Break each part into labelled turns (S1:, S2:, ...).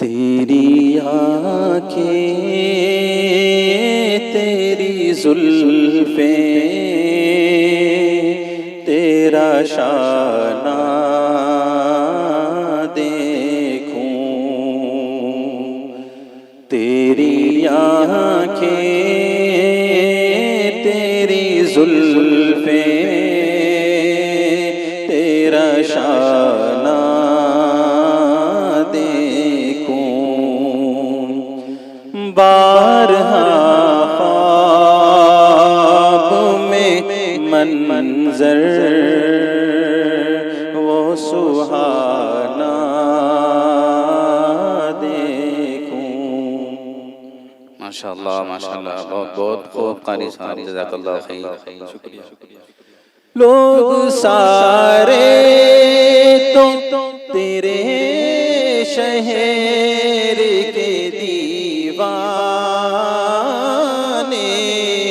S1: تیری آنکھیں تیری زلفیں تیرا شانہ دیکھوں، تیری آنکھیں تیری زلفیں تیرا شانہ بارہا خواب میں منظر وہ سہانا دیکھوں۔
S2: ماشاءاللہ ماشاءاللہ، بہت بہت خوب قاری صاحب، جزاک اللہ خیر۔
S1: لوگ سارے تو تیرے شہر کے دیوانے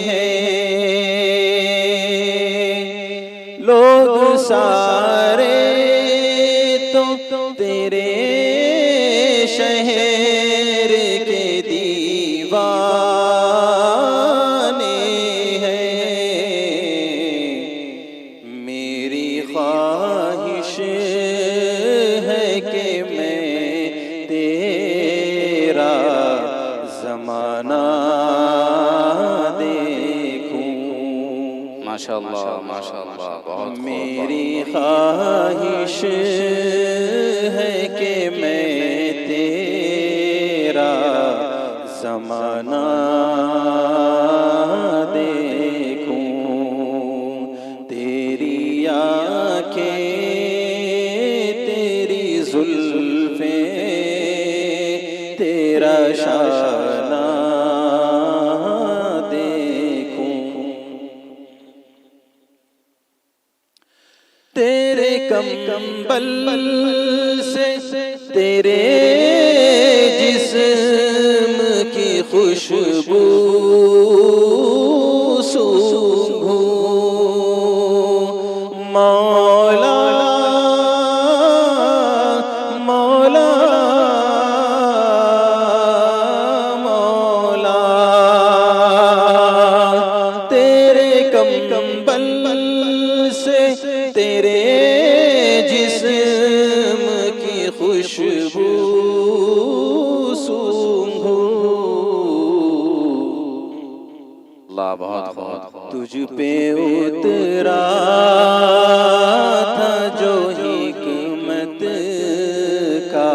S1: ہیں، لوگ سارے تو تیرے شہر کے دیوانے ہیں، میری خواہش ہے کہ میں تیرا زمانہ دیکھوں۔
S2: ماشاءاللہ ماشاءاللہ، بہت
S1: میری خواہش ہے کہ میں تیرا زمانہ دیکھوں، تیری آنکھیں تیری زلفیں تیرا شانہ دیکھوں، تیرے کمبل سے تیرے جسم کی خوشبو سونگھوں، مولا مولا مولا، تیرے کمبل سے تیرے جسم کی خوشبو سونگھوں،
S2: اللہ بہت خوب۔
S1: تجھ پہ اترا تھا جو حکمت کا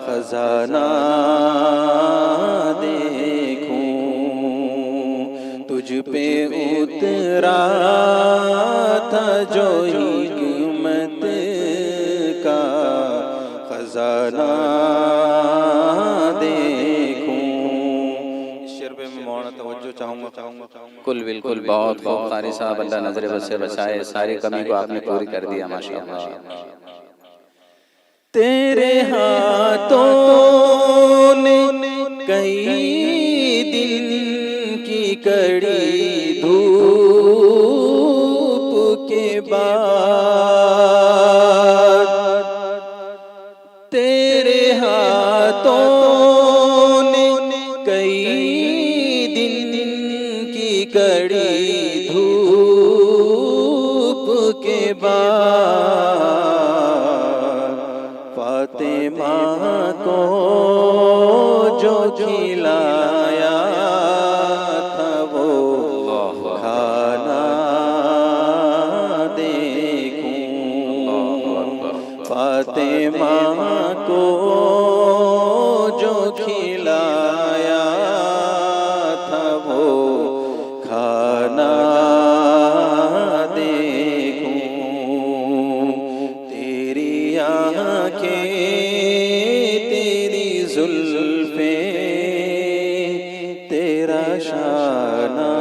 S1: خزانہ دیکھوں، تجھ پہ اترا تھا جو حکمت کا خزانہ دیکھوں۔ اس شعر پہ میں مولانا توجہ چاہوں گا۔
S2: بالکل بہت خوب قاری صاحب، اللہ نظر بد سے بچائے، ساری کمی کو آپ نے پوری کر دیا ماشاءاللہ۔
S1: تیرے ہاتھوں نے کئی دن کی کڑی دھوپ کے بعد، تیرے ہاتھوں نے کئی دن کی کڑی دھوپ کے بعد فاطمہ کو جو کھلایا تھا وہ کھانا دیکھوں، فاطمہ کو جو کھلایا تھا وہ کھانا دیکھوں، تیری آنکھیں تیری زلفیں تیرا شانہ